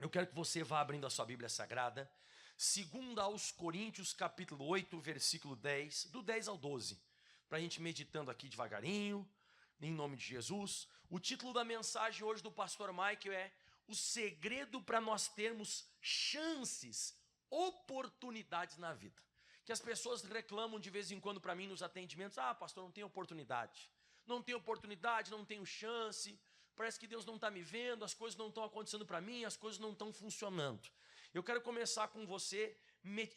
Eu quero que você vá abrindo a sua Bíblia Sagrada, 2 aos Coríntios, capítulo 8, versículo 10, do 10 ao 12, para a gente meditando aqui devagarinho, em nome de Jesus. O título da mensagem hoje do pastor Michael é O segredo para nós termos chances, oportunidades na vida. Que as pessoas reclamam de vez em quando para mim nos atendimentos: ah, pastor, não tenho oportunidade, não tenho chance, parece que Deus não está me vendo, as coisas não estão acontecendo para mim, as coisas não estão funcionando. Eu quero começar com você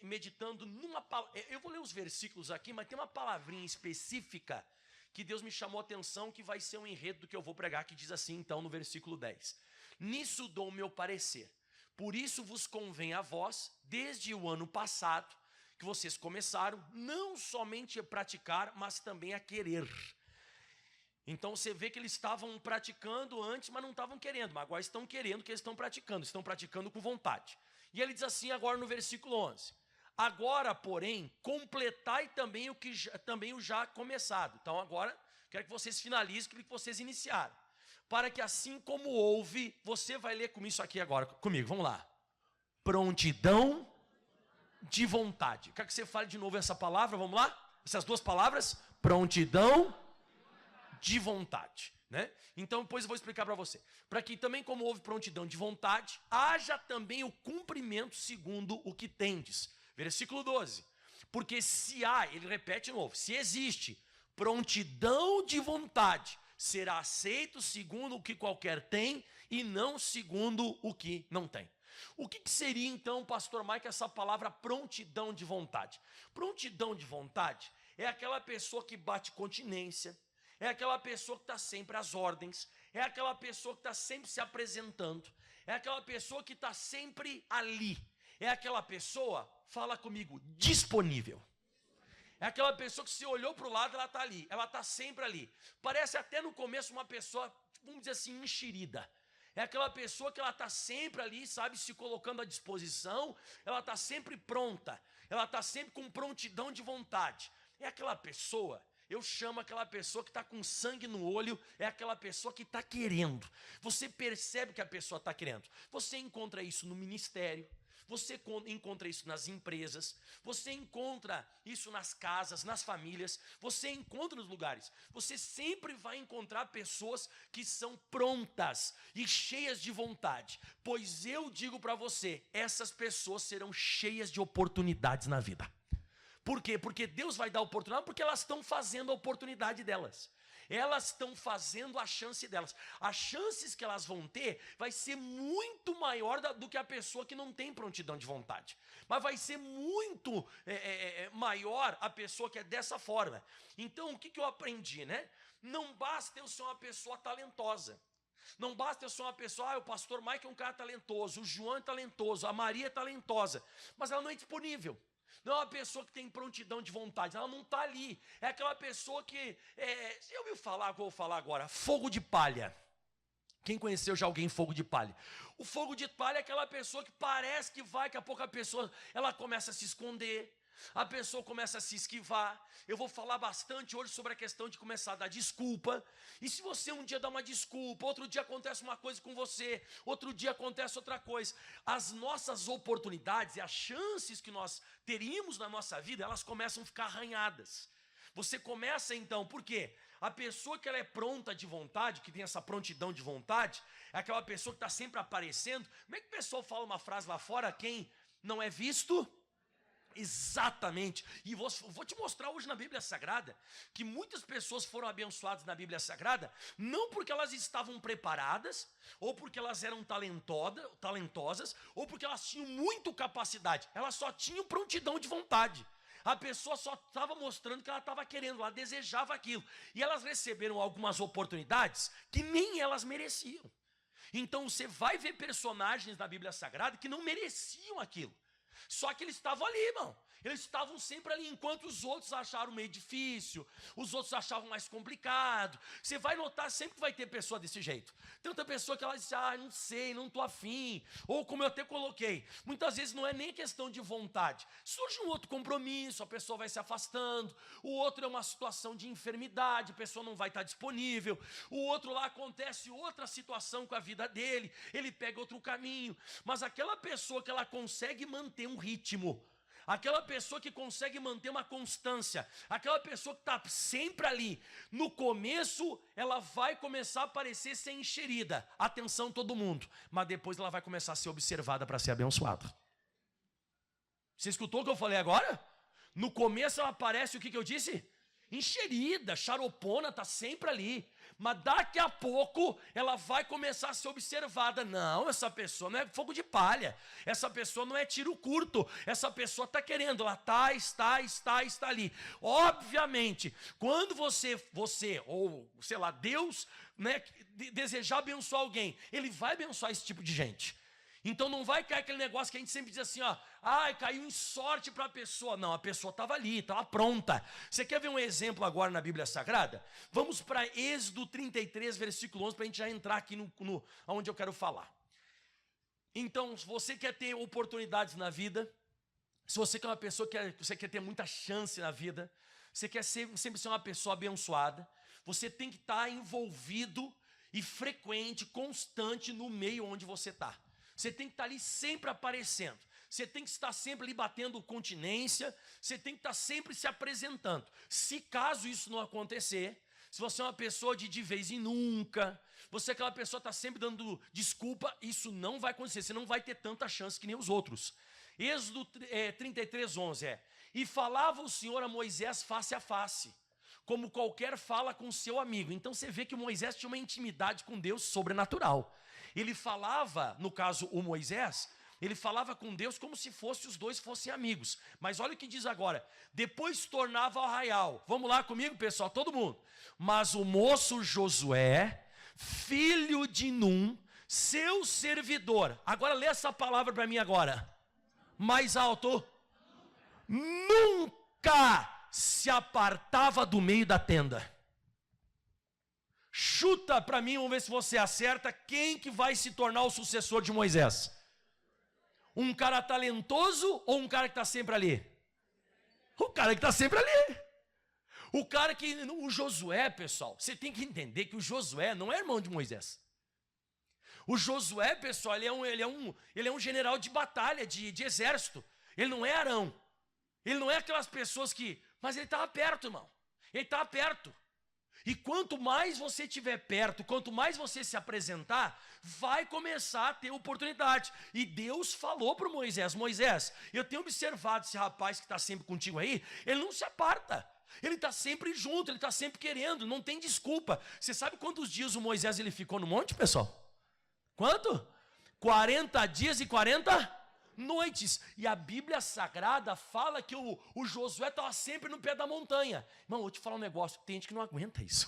meditando numa palavra. Eu vou ler os versículos aqui, mas tem uma palavrinha específica que Deus me chamou a atenção, que vai ser um enredo do que eu vou pregar, que diz assim, então, no versículo 10. Nisso dou o meu parecer. Por isso vos convém a vós, desde o ano passado, que vocês começaram, não somente a praticar, mas também a querer. Então você vê que eles estavam praticando antes, mas não estavam querendo. Mas agora estão querendo, que eles estão praticando com vontade. E ele diz assim agora no versículo 11. Agora, porém, completai também o já começado. Então agora, quero que vocês finalizem o que vocês iniciaram. Para que assim como houve, você vai ler comigo isso aqui agora, comigo, vamos lá. Prontidão de vontade. Quero que você fale de novo essa palavra, vamos lá? Essas duas palavras, prontidão de vontade, né? Então depois eu vou explicar para você. Para que também como houve prontidão de vontade, haja também o cumprimento segundo o que tendes. Versículo 12. Porque se há, ele repete de novo, se existe prontidão de vontade, será aceito segundo o que qualquer tem e não segundo o que não tem. O que seria então, pastor Mike, essa palavra prontidão de vontade? Prontidão de vontade é aquela pessoa que bate continência, é aquela pessoa que está sempre às ordens, é aquela pessoa que está sempre se apresentando, é aquela pessoa que está sempre ali, é aquela pessoa, fala comigo, disponível. É aquela pessoa que se olhou para o lado, ela está ali, ela está sempre ali. Parece até no começo uma pessoa, vamos dizer assim, enxerida. É aquela pessoa que ela está sempre ali, sabe, se colocando à disposição, ela está sempre pronta, ela está sempre com prontidão de vontade. É aquela pessoa, eu chamo aquela pessoa que está com sangue no olho, é aquela pessoa que está querendo. Você percebe que a pessoa está querendo. Você encontra isso no ministério, você encontra isso nas empresas, você encontra isso nas casas, nas famílias, você encontra nos lugares. Você sempre vai encontrar pessoas que são prontas e cheias de vontade. Pois eu digo para você, essas pessoas serão cheias de oportunidades na vida. Por quê? Porque Deus vai dar oportunidade, porque elas estão fazendo a oportunidade delas. Elas estão fazendo a chance delas. As chances que elas vão ter vai ser muito maior do que a pessoa que não tem prontidão de vontade. Mas vai ser muito maior a pessoa que é dessa forma. Então, o que eu aprendi, né? Não basta eu ser uma pessoa talentosa. Não basta eu ser uma pessoa, o pastor Mike é um cara talentoso, o João é talentoso, a Maria é talentosa, mas ela não é disponível. Não é uma pessoa que tem prontidão de vontade, ela não está ali. É aquela pessoa que, você ouviu falar, vou falar agora, fogo de palha. Quem conheceu já alguém fogo de palha? O fogo de palha é aquela pessoa que parece que vai, daqui a pouco a pessoa ela começa a se esconder, a pessoa começa a se esquivar. Eu vou falar bastante hoje sobre a questão de começar a dar desculpa. E se você um dia dá uma desculpa, outro dia acontece uma coisa com você, outro dia acontece outra coisa, as nossas oportunidades e as chances que nós teríamos na nossa vida, elas começam a ficar arranhadas. Você começa então, por quê? A pessoa que ela é pronta de vontade, que tem essa prontidão de vontade, é aquela pessoa que está sempre aparecendo. Como é que o pessoal fala uma frase lá fora, quem não é visto? Exatamente, e vou te mostrar hoje na Bíblia Sagrada que muitas pessoas foram abençoadas na Bíblia Sagrada não porque elas estavam preparadas, ou porque elas eram talentosas, ou porque elas tinham muita capacidade, elas só tinham prontidão de vontade. A pessoa só estava mostrando que ela estava querendo, ela desejava aquilo, e elas receberam algumas oportunidades que nem elas mereciam. Então você vai ver personagens na Bíblia Sagrada que não mereciam aquilo. Só que eles estavam ali, irmão. Eles estavam sempre ali, enquanto os outros acharam meio difícil, os outros achavam mais complicado. Você vai notar sempre que vai ter pessoa desse jeito. Tem outra pessoa que ela diz, não sei, não estou afim. Ou como eu até coloquei, muitas vezes não é nem questão de vontade. Surge um outro compromisso, a pessoa vai se afastando. O outro é uma situação de enfermidade, a pessoa não vai estar disponível. O outro lá acontece outra situação com a vida dele, ele pega outro caminho. Mas aquela pessoa que ela consegue manter um ritmo, aquela pessoa que consegue manter uma constância, aquela pessoa que está sempre ali, no começo ela vai começar a parecer ser enxerida, atenção todo mundo, mas depois ela vai começar a ser observada para ser abençoada. Você escutou o que eu falei agora? No começo ela parece, o que eu disse? Enxerida, xaropona, está sempre ali. Mas daqui a pouco ela vai começar a ser observada. Não, essa pessoa não é fogo de palha. Essa pessoa não é tiro curto. Essa pessoa está querendo, ela está ali. Obviamente, quando você ou sei lá, Deus, né, desejar abençoar alguém, Ele vai abençoar esse tipo de gente. Então não vai cair aquele negócio que a gente sempre diz assim, caiu em sorte para a pessoa. Não, a pessoa estava ali, estava pronta. Você quer ver um exemplo agora na Bíblia Sagrada? Vamos para Êxodo 33, versículo 11, para a gente já entrar aqui onde eu quero falar. Então, se você quer ter oportunidades na vida, se você quer uma pessoa que você quer ter muita chance na vida, você quer sempre ser uma pessoa abençoada, você tem que estar envolvido e frequente, constante no meio onde você está. Você tem que estar ali sempre aparecendo. Você tem que estar sempre ali batendo continência. Você tem que estar sempre se apresentando. Se caso isso não acontecer, se você é uma pessoa de vez em nunca, você é aquela pessoa que está sempre dando desculpa, isso não vai acontecer. Você não vai ter tanta chance que nem os outros. Êxodo 33, 11 E falava o Senhor a Moisés face a face, como qualquer fala com seu amigo. Então você vê que Moisés tinha uma intimidade com Deus sobrenatural. Ele falava, no caso o Moisés, ele falava com Deus como se os dois fossem amigos. Mas olha o que diz agora, depois tornava ao arraial. Vamos lá comigo, pessoal, todo mundo. Mas o moço Josué, filho de Num, seu servidor. Agora lê essa palavra para mim agora. Mais alto. Nunca se apartava do meio da tenda. Chuta para mim, vamos ver se você acerta, quem que vai se tornar o sucessor de Moisés? Um cara talentoso ou um cara que está sempre ali? O cara que está sempre ali. O cara que, o Josué, pessoal, você tem que entender que o Josué não é irmão de Moisés. O Josué, pessoal, ele é um general de batalha, de exército. Ele não é Arão. Ele não é aquelas pessoas que, mas ele estava perto, irmão. Ele estava perto. E quanto mais você estiver perto, quanto mais você se apresentar, vai começar a ter oportunidade. E Deus falou para Moisés, Moisés, eu tenho observado esse rapaz que está sempre contigo aí, ele não se aparta. Ele está sempre junto, ele está sempre querendo, não tem desculpa. Você sabe quantos dias o Moisés ele ficou no monte, pessoal? Quanto? 40 dias e 40 noites. E a Bíblia Sagrada fala que o Josué estava sempre no pé da montanha. Irmão, vou te falar um negócio, tem gente que não aguenta isso.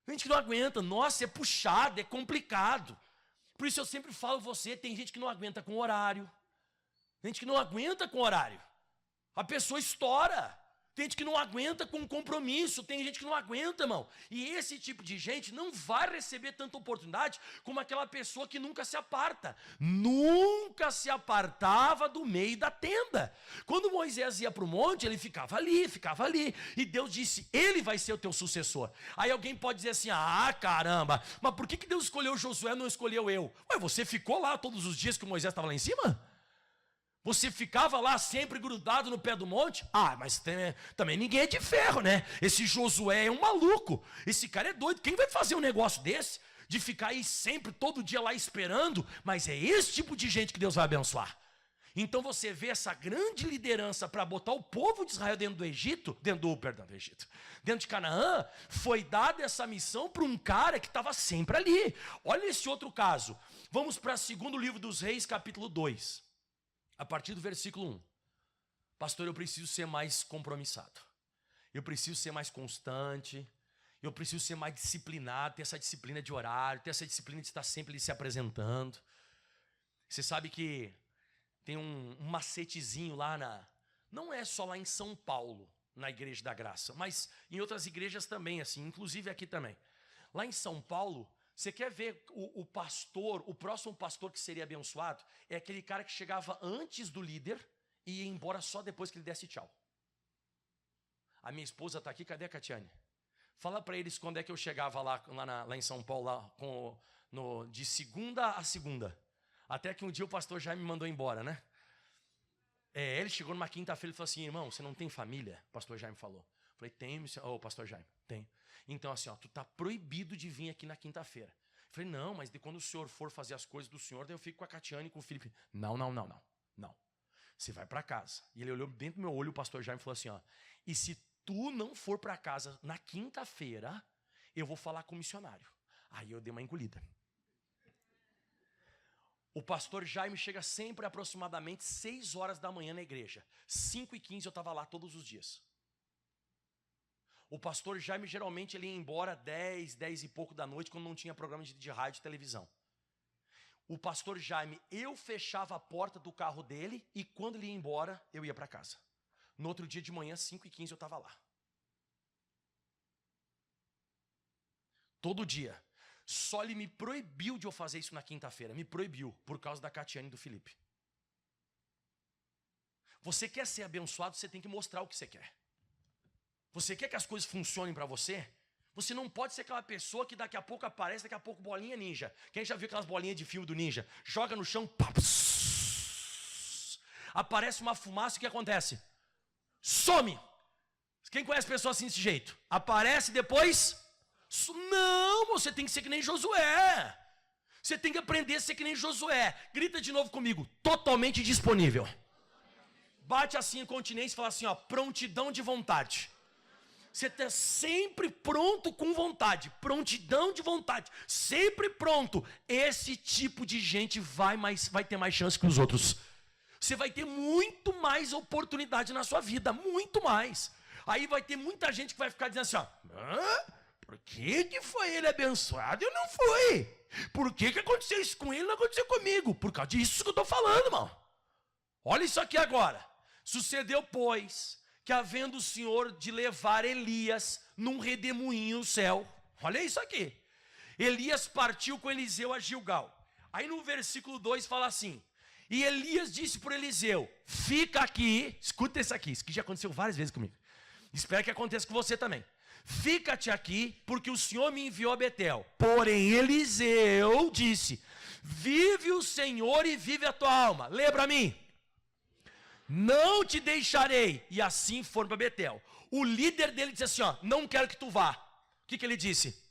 Tem gente que não aguenta, nossa, é puxado, é complicado. Por isso eu sempre falo você, tem gente que não aguenta com horário. Tem gente que não aguenta com horário. A pessoa estoura. Tem gente que não aguenta com compromisso, tem gente que não aguenta, irmão. E esse tipo de gente não vai receber tanta oportunidade como aquela pessoa que nunca se aparta. Nunca se apartava do meio da tenda. Quando Moisés ia para o monte, ele ficava ali. E Deus disse, ele vai ser o teu sucessor. Aí alguém pode dizer assim, caramba, mas por que Deus escolheu Josué e não escolheu eu? Ué, você ficou lá todos os dias que Moisés estava lá em cima? Você ficava lá sempre grudado no pé do monte? Mas também ninguém é de ferro, né? Esse Josué é um maluco. Esse cara é doido. Quem vai fazer um negócio desse? De ficar aí sempre, todo dia lá esperando? Mas é esse tipo de gente que Deus vai abençoar. Então você vê essa grande liderança para botar o povo de Israel dentro do Egito, dentro de Canaã, foi dada essa missão para um cara que estava sempre ali. Olha esse outro caso. Vamos para o segundo livro dos Reis, capítulo 2. A partir do versículo 1. Pastor, eu preciso ser mais compromissado. Eu preciso ser mais constante. Eu preciso ser mais disciplinado, ter essa disciplina de horário, ter essa disciplina de estar sempre ali se apresentando. Você sabe que tem um macetezinho lá Não é só lá em São Paulo, na Igreja da Graça, mas em outras igrejas também, assim, inclusive aqui também. Lá em São Paulo, você quer ver o pastor, o próximo pastor que seria abençoado, é aquele cara que chegava antes do líder e ia embora só depois que ele desse tchau. A minha esposa está aqui, cadê a Catiane? Fala para eles quando é que eu chegava lá em São Paulo, lá, de segunda a segunda. Até que um dia o pastor já me mandou embora, né? Ele chegou numa quinta-feira e falou assim: irmão, você não tem família? O pastor Jaime falou. Eu falei: tenho, pastor Jaime, tenho. Então assim, tu tá proibido de vir aqui na quinta-feira. Eu falei: não, mas quando o senhor for fazer as coisas do senhor, daí eu fico com a Catiane e com o Felipe. Não. Você vai para casa. E ele olhou dentro do meu olho, o pastor Jaime falou assim: e se tu não for para casa na quinta-feira, eu vou falar com o missionário. Aí eu dei uma engolida. O pastor Jaime chega sempre aproximadamente 6 horas da manhã na igreja. 5h15 eu estava lá todos os dias. O pastor Jaime geralmente ele ia embora 10 e pouco da noite, quando não tinha programa de rádio e televisão. O pastor Jaime, eu fechava a porta do carro dele e quando ele ia embora, eu ia para casa. No outro dia de manhã, 5h15 eu estava lá. Todo dia. Só ele me proibiu de eu fazer isso na quinta-feira. Me proibiu, por causa da Catiane e do Felipe. Você quer ser abençoado, você tem que mostrar o que você quer. Você quer que as coisas funcionem para você? Você não pode ser aquela pessoa que daqui a pouco aparece, daqui a pouco bolinha ninja. Quem já viu aquelas bolinhas de filme do ninja? Joga no chão, pá, aparece uma fumaça, o que acontece? Some! Quem conhece pessoas assim desse jeito? Aparece depois... Não, você tem que ser que nem Josué. Você tem que aprender a ser que nem Josué. Grita de novo comigo: totalmente disponível. Bate assim em continência e fala assim: prontidão de vontade. Você está sempre pronto com vontade. Prontidão de vontade. Sempre pronto. Esse tipo de gente vai ter mais chance que os outros. Você vai ter muito mais oportunidade na sua vida. Muito mais. Aí vai ter muita gente que vai ficar dizendo assim: por que foi ele abençoado e eu não fui? Por que aconteceu isso com ele e não aconteceu comigo? Por causa disso que eu estou falando, irmão. Olha isso aqui agora. Sucedeu, pois, que havendo o Senhor de levar Elias num redemoinho no céu. Olha isso aqui. Elias partiu com Eliseu a Gilgal. Aí no versículo 2 fala assim: e Elias disse por Eliseu: fica aqui. Escuta isso aqui já aconteceu várias vezes comigo. Espero que aconteça com você também. Fica-te aqui, porque o Senhor me enviou a Betel. Porém Eliseu disse: vive o Senhor e vive a tua alma. Lê para mim: não te deixarei. E assim foram para Betel. O líder dele disse assim: não quero que tu vá. O que ele disse?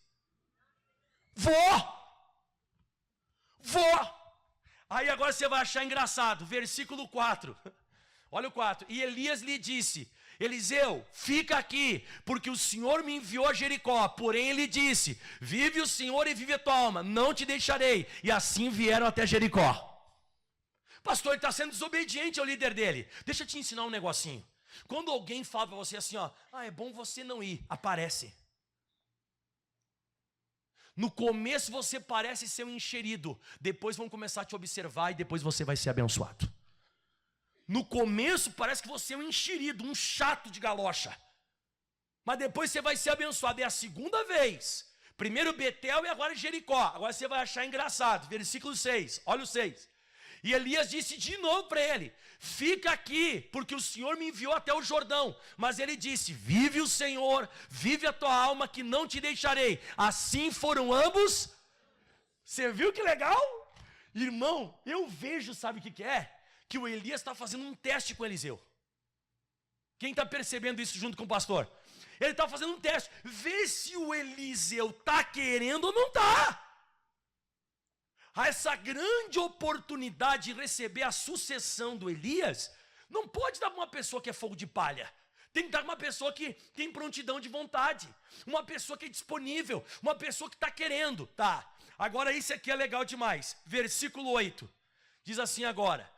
Vou. Aí agora você vai achar engraçado, versículo 4. Olha o 4. E Elias lhe disse: Eliseu, fica aqui, porque o Senhor me enviou a Jericó. Porém ele disse: vive o Senhor e vive a tua alma, não te deixarei. E assim vieram até Jericó. Pastor, ele está sendo desobediente ao líder dele. Deixa eu te ensinar um negocinho. Quando alguém fala para você assim, é bom você não ir, aparece. No começo você parece ser um enxerido, depois vão começar a te observar e depois você vai ser abençoado. No começo parece que você é um enxerido, um chato de galocha. Mas depois você vai ser abençoado. É a segunda vez. Primeiro Betel e agora Jericó. Agora você vai achar engraçado. Versículo 6. Olha o 6. E Elias disse de novo para ele: fica aqui, porque o Senhor me enviou até o Jordão. Mas ele disse: vive o Senhor, vive a tua alma, que não te deixarei. Assim foram ambos. Você viu que legal? Irmão, eu vejo, sabe o que é? Que o Elias está fazendo um teste com Eliseu. Quem está percebendo isso junto com o pastor? Ele está fazendo um teste. Vê se o Eliseu está querendo ou não está. Essa grande oportunidade de receber a sucessão do Elias, não pode dar para uma pessoa que é fogo de palha. Tem que dar para uma pessoa que tem prontidão de vontade. Uma pessoa que é disponível. Uma pessoa que está querendo. Tá, agora isso aqui é legal demais. Versículo 8. Diz assim agora.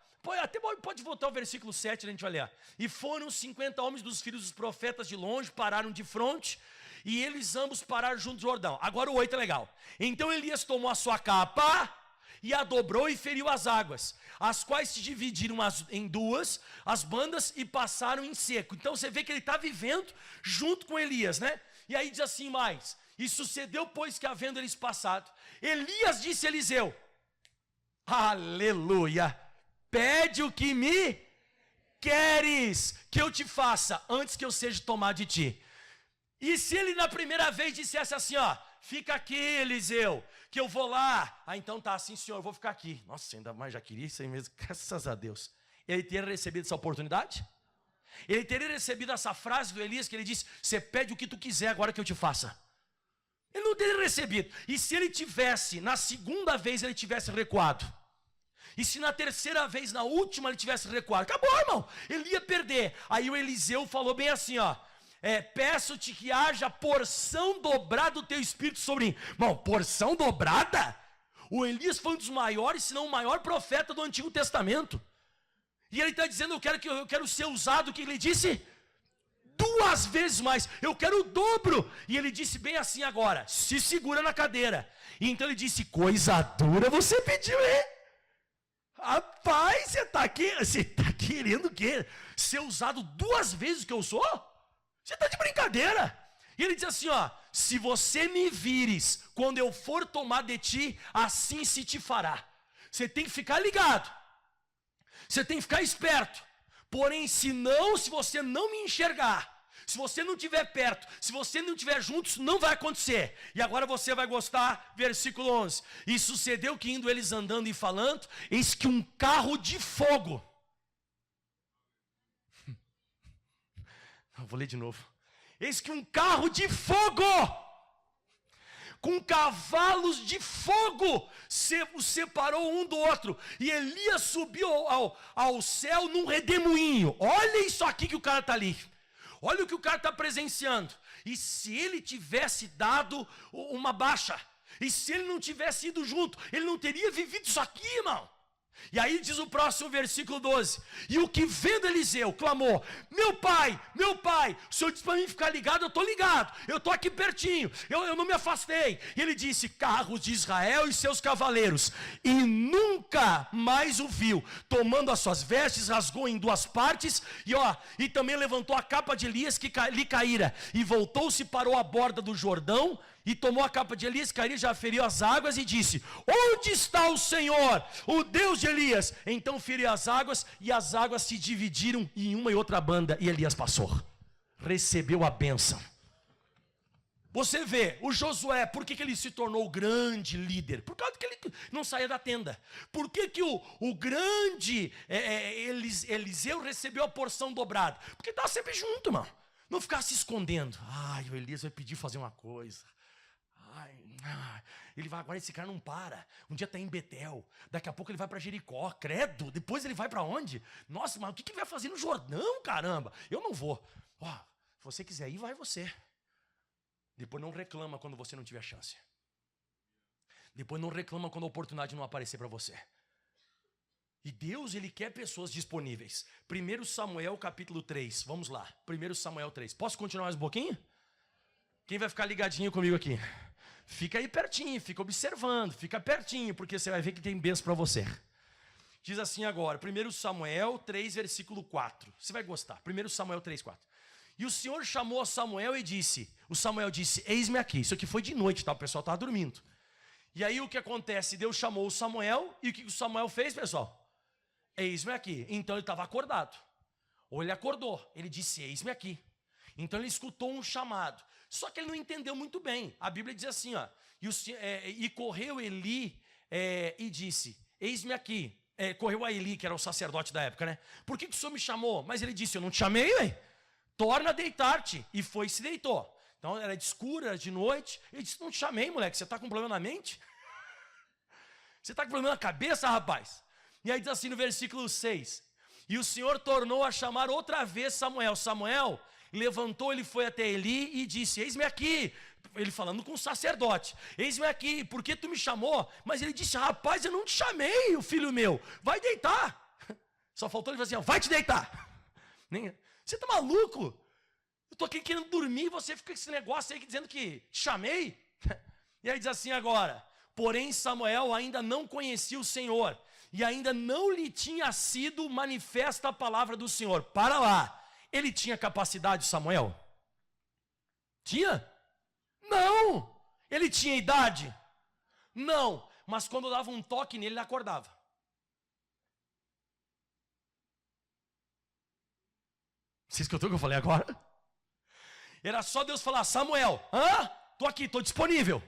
Até pode voltar ao versículo 7, a gente vai ler. E foram 50 homens dos filhos dos profetas de longe, pararam de fronte, e eles ambos pararam junto do Jordão. Agora o 8 é legal. Então Elias tomou a sua capa e a dobrou e feriu as águas, as quais se dividiram em duas, as bandas, e passaram em seco. Então você vê que ele está vivendo junto com Elias, né? E aí diz assim mais: e sucedeu, pois, que havendo eles passado, Elias disse a Eliseu, aleluia, pede o que me queres que eu te faça, antes que eu seja tomado de ti. E se ele na primeira vez dissesse assim, ó, fica aqui, Eliseu, que eu vou lá. Ah, então tá, assim, senhor, eu vou ficar aqui. Nossa, ainda mais já queria isso aí mesmo, graças a Deus. Ele teria recebido essa oportunidade? Ele teria recebido essa frase do Elias, que ele disse, você pede o que tu quiser agora que eu te faça. Ele não teria recebido. E se ele tivesse, na segunda vez ele tivesse recuado, e se na terceira vez, na última, ele tivesse recuado, acabou, irmão, ele ia perder. Aí o Eliseu falou bem assim, ó, peço-te que haja porção dobrada do teu espírito sobre mim. Bom, porção dobrada? O Elias foi um dos maiores, se não o maior profeta do Antigo Testamento. E ele está dizendo, eu quero ser usado, o que ele disse? 2 vezes mais, eu quero o dobro. E ele disse bem assim agora, se segura na cadeira. E então ele disse, coisa dura você pediu, hein? Rapaz, você está querendo o quê? Ser usado 2 vezes o que eu sou? Você está de brincadeira. E ele diz assim, ó, se você me vires quando eu for tomar de ti, assim se te fará. Você tem que ficar ligado, você tem que ficar esperto. Porém, se você não me enxergar, se você não estiver perto, se você não estiver junto, isso não vai acontecer. E agora você vai gostar, versículo 11. E sucedeu que indo eles andando e falando, eis que um carro de fogo. Vou ler de novo. Eis que um carro de fogo, com cavalos de fogo, os separou um do outro. E Elias subiu ao céu num redemoinho. Olha isso aqui que o cara está ali. Olha o que o cara está presenciando. E se ele tivesse dado uma baixa, e se ele não tivesse ido junto, ele não teria vivido isso aqui, irmão. E aí diz o próximo versículo 12, e o que vendo Eliseu clamou, meu pai, o senhor disse para mim ficar ligado, eu estou ligado, eu estou aqui pertinho, eu não me afastei. E ele disse, carros de Israel e seus cavaleiros, e nunca mais o viu. Tomando as suas vestes, rasgou em 2 partes, e também levantou a capa de Elias que lhe caíra, e voltou-se, parou à borda do Jordão, e tomou a capa de Elias, que já feriu as águas, e disse, onde está o Senhor, o Deus de Elias? Então feriu as águas, e as águas se dividiram em uma e outra banda, e Elias passou, recebeu a bênção. Você vê, o Josué, por que ele se tornou o grande líder? Por causa que ele não saía da tenda. Por que o grande Eliseu recebeu a porção dobrada? Porque estava sempre junto, irmão. Não ficava se escondendo. O Elias vai pedir fazer uma coisa. Ele vai, agora esse cara não para. Um dia está em Betel, daqui a pouco ele vai para Jericó, credo. Depois ele vai para onde? Nossa, mas o que ele vai fazer no Jordão, caramba? Eu não vou. Se você quiser ir, vai você. Depois não reclama quando você não tiver chance. Depois não reclama quando a oportunidade não aparecer para você. E Deus, Ele quer pessoas disponíveis. 1 Samuel capítulo 3, vamos lá. 1 Samuel 3, posso continuar mais um pouquinho? Quem vai ficar ligadinho comigo aqui? Fica aí pertinho, fica observando, fica pertinho, porque você vai ver que tem bênção para você. Diz assim agora, 1 Samuel 3, versículo 4. Você vai gostar, 1 Samuel 3, 4. E o Senhor chamou a Samuel e disse, o Samuel disse, eis-me aqui. Isso aqui foi de noite, tá? O pessoal estava dormindo. E aí o que acontece? Deus chamou o Samuel, e o que o Samuel fez, pessoal? Eis-me aqui. Então ele estava acordado. Ou ele acordou, ele disse, eis-me aqui. Então ele escutou um chamado. Só que ele não entendeu muito bem. A Bíblia diz assim, ó, e correu Eli e disse, eis-me aqui. Correu a Eli, que era o sacerdote da época, né? Por que o Senhor me chamou? Mas ele disse, eu não te chamei, velho. Torna a deitar-te. E foi e se deitou. Então era de escuro, era de noite. Ele disse, não te chamei, moleque, você está com problema na mente? Você está com problema na cabeça, rapaz? E aí diz assim no versículo 6, e o Senhor tornou a chamar outra vez Samuel. Samuel levantou, ele foi até Eli e disse, eis-me aqui. Ele falando com o sacerdote, eis-me aqui, por que tu me chamou? Mas ele disse, rapaz, eu não te chamei, o filho meu, vai deitar. Só faltou ele falar assim, vai te deitar. Você tá maluco? Eu tô aqui querendo dormir e você fica com esse negócio aí dizendo que te chamei. E aí diz assim agora, Porém, Samuel ainda não conhecia o Senhor, e ainda não lhe tinha sido manifesta a palavra do Senhor. Para lá, ele tinha capacidade, Samuel? Tinha? Não. Ele tinha idade? Não. Mas quando dava um toque nele, ele acordava. Você escutou o que eu falei agora? Era só Deus falar: Samuel, tô aqui, tô disponível,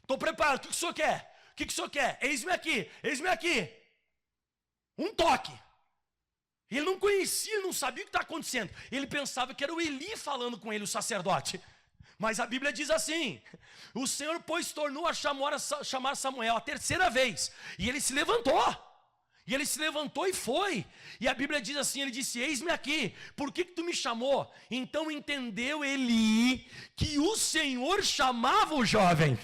tô preparado, o que o senhor quer? O que o senhor quer? Eis-me aqui, eis-me aqui. Um toque. Ele não conhecia, não sabia o que está acontecendo. Ele pensava que era o Eli falando com ele, o sacerdote. Mas a Bíblia diz assim: o Senhor, pois, tornou a chamar Samuel a terceira vez, e ele se levantou. E ele se levantou e foi. E a Bíblia diz assim, ele disse: eis-me aqui, por que tu me chamou? Então entendeu Eli que o Senhor chamava o jovem.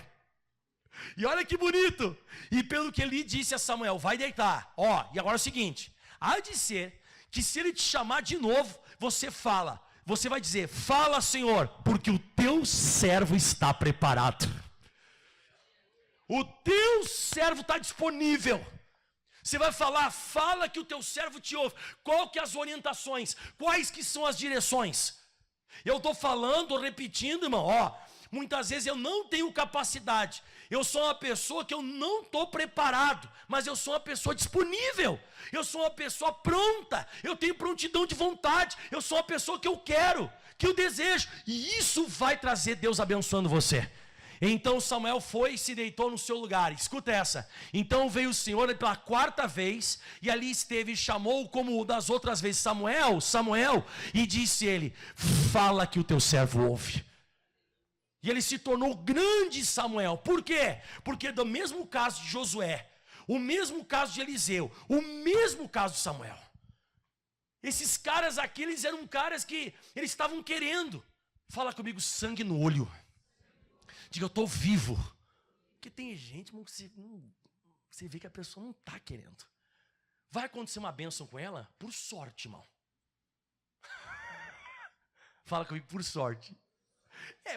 E olha que bonito. E pelo que Eli disse a Samuel: vai deitar. E agora é o seguinte: há de ser que se ele te chamar de novo, você fala. Você vai dizer: fala, Senhor, porque o teu servo está preparado. O teu servo está disponível. Você vai falar: fala que o teu servo te ouve. Qual que é as orientações? Quais que são as direções? Eu estou falando, repetindo, irmão, muitas vezes eu não tenho capacidade. Eu sou uma pessoa que eu não estou preparado, mas eu sou uma pessoa disponível. Eu sou uma pessoa pronta. Eu tenho prontidão de vontade. Eu sou uma pessoa que eu quero, que eu desejo. E isso vai trazer Deus abençoando você. Então Samuel foi e se deitou no seu lugar. Escuta essa. Então veio o Senhor pela quarta vez, e ali esteve e chamou como das outras vezes: Samuel, Samuel. E disse ele: fala que o teu servo ouve. E ele se tornou grande Samuel. Por quê? Porque do mesmo caso de Josué, o mesmo caso de Eliseu, o mesmo caso de Samuel. Esses caras aqui, eles eram caras que eles estavam querendo. Fala comigo: sangue no olho. Diga: eu estou vivo. Porque tem gente, irmão, que você vê que a pessoa não está querendo. Vai acontecer uma bênção com ela? Por sorte, irmão. Fala comigo: por sorte.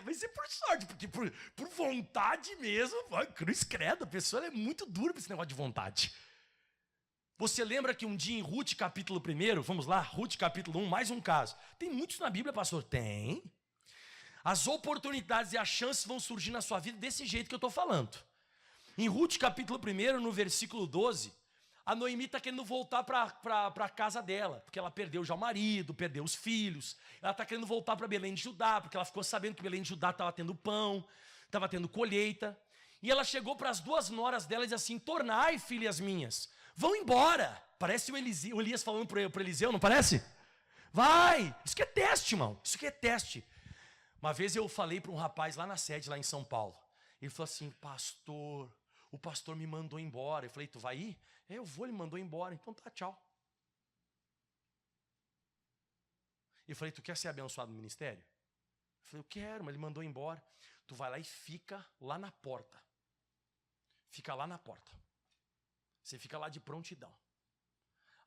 Vai ser por sorte, porque por vontade mesmo, cruz credo, a pessoa é muito dura para esse negócio de vontade. Você lembra que um dia em Ruth capítulo 1, vamos lá, Ruth capítulo 1, mais um caso. Tem muitos na Bíblia, pastor? Tem. As oportunidades e as chances vão surgir na sua vida desse jeito que eu estou falando. Em Ruth capítulo 1, no versículo 12, a Noemi está querendo voltar para a casa dela, porque ela perdeu já o marido, perdeu os filhos. Ela está querendo voltar para Belém de Judá, porque ela ficou sabendo que Belém de Judá estava tendo pão, estava tendo colheita. E ela chegou para as duas noras dela e disse assim: tornai, filhas minhas, vão embora. Parece o Elias falando para Eliseu, não parece? Vai, isso que é teste, irmão, isso que é teste. Uma vez eu falei para um rapaz lá na sede, lá em São Paulo. Ele falou assim: pastor, o pastor me mandou embora. Eu falei: tu vai ir? Eu vou, ele mandou embora, então tá, tchau. Eu falei: tu quer ser abençoado no ministério? Eu falei: eu quero, mas ele mandou embora. Tu vai lá e fica lá na porta. Fica lá na porta. Você fica lá de prontidão.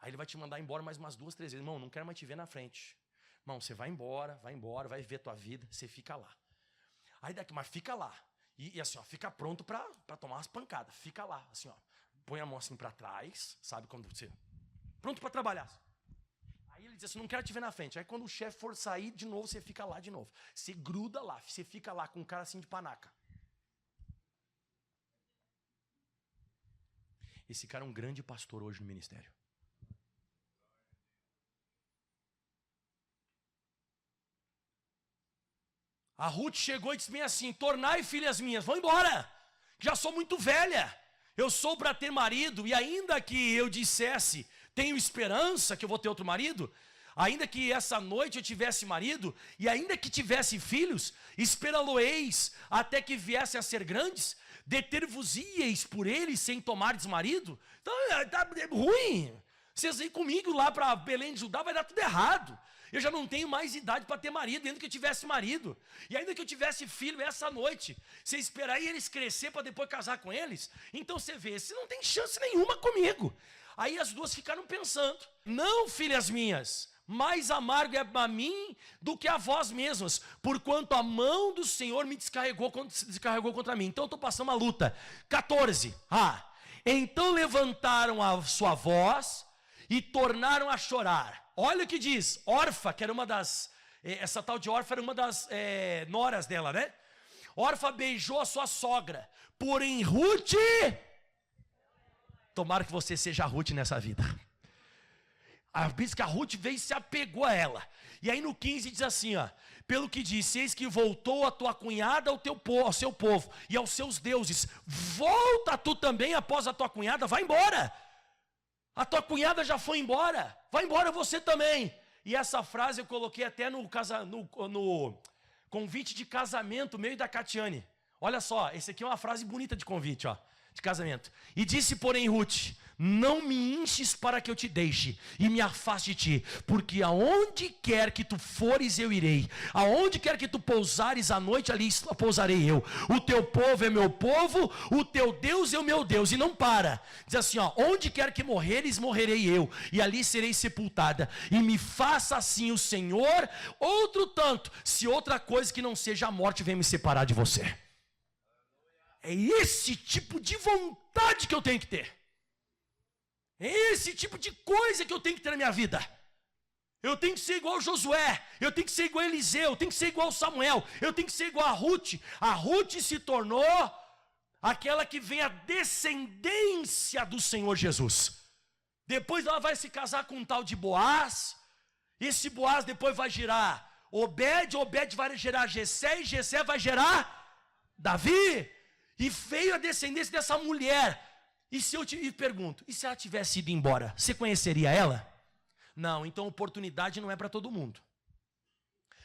Aí ele vai te mandar embora mais umas 2, 3 vezes. Irmão, não quero mais te ver na frente. Irmão, você vai embora, vai viver tua vida, você fica lá. Aí daqui, mas fica lá. E assim, fica pronto para tomar umas pancadas. Fica lá, assim, põe a mão assim para trás, sabe quando você... Pronto para trabalhar. Aí ele diz assim: não quero te ver na frente. Aí quando o chefe for sair de novo, você fica lá de novo. Você gruda lá, você fica lá com um cara assim de panaca. Esse cara é um grande pastor hoje no ministério. A Ruth chegou e disse bem assim: tornai, filhas minhas, vão embora, já sou muito velha, eu sou para ter marido, e ainda que eu dissesse, tenho esperança que eu vou ter outro marido, ainda que essa noite eu tivesse marido, e ainda que tivesse filhos, esperá-lo-eis até que viessem a ser grandes, deter-vos-íeis por eles sem tomardes marido. Então tá ruim, vocês vêm comigo lá para Belém de Judá, vai dar tudo errado. Eu já não tenho mais idade para ter marido, ainda que eu tivesse marido. E ainda que eu tivesse filho essa noite, você esperar aí eles crescer para depois casar com eles? Então você vê, você não tem chance nenhuma comigo. Aí as duas ficaram pensando: não, filhas minhas, mais amargo é a mim do que a vós mesmos, porquanto a mão do Senhor me descarregou contra mim. Então eu estou passando uma luta. 14. Então levantaram a sua voz e tornaram a chorar. Olha o que diz, Orfa, que era uma das, essa tal de Orfa era uma das noras dela, né? Orfa beijou a sua sogra, porém Ruth, tomara que você seja Ruth nessa vida. A Bíblia diz que a Ruth veio e se apegou a ela. E aí no 15 diz assim, pelo que disse, eis que voltou a tua cunhada ao seu povo e aos seus deuses. Volta tu também após a tua cunhada, vai embora. A tua cunhada já foi embora, vai embora você também. E essa frase eu coloquei até no convite de casamento meio da Catiane. Olha só, esse aqui é uma frase bonita de convite, de casamento. E disse, porém, Ruth, não me enches para que eu te deixe e me afaste de ti, porque aonde quer que tu fores eu irei, aonde quer que tu pousares à noite, ali pousarei eu. O teu povo é meu povo, o teu Deus é o meu Deus. E não para, diz assim, onde quer que morreres, morrerei eu, e ali serei sepultada. E me faça assim o Senhor, outro tanto, se outra coisa que não seja a morte vem me separar de você. É esse tipo de vontade que eu tenho que ter. É esse tipo de coisa que eu tenho que ter na minha vida. Eu tenho que ser igual a Josué, eu tenho que ser igual a Eliseu, eu tenho que ser igual a Samuel, eu tenho que ser igual a Ruth. A Ruth se tornou aquela que vem a descendência do Senhor Jesus. Depois ela vai se casar com um tal de Boaz. Esse Boaz depois vai gerar Obed, Obed vai gerar Jessé, e Jessé vai gerar Davi. E veio a descendência dessa mulher. E se eu te pergunto, e se ela tivesse ido embora, você conheceria ela? Não, então oportunidade não é para todo mundo.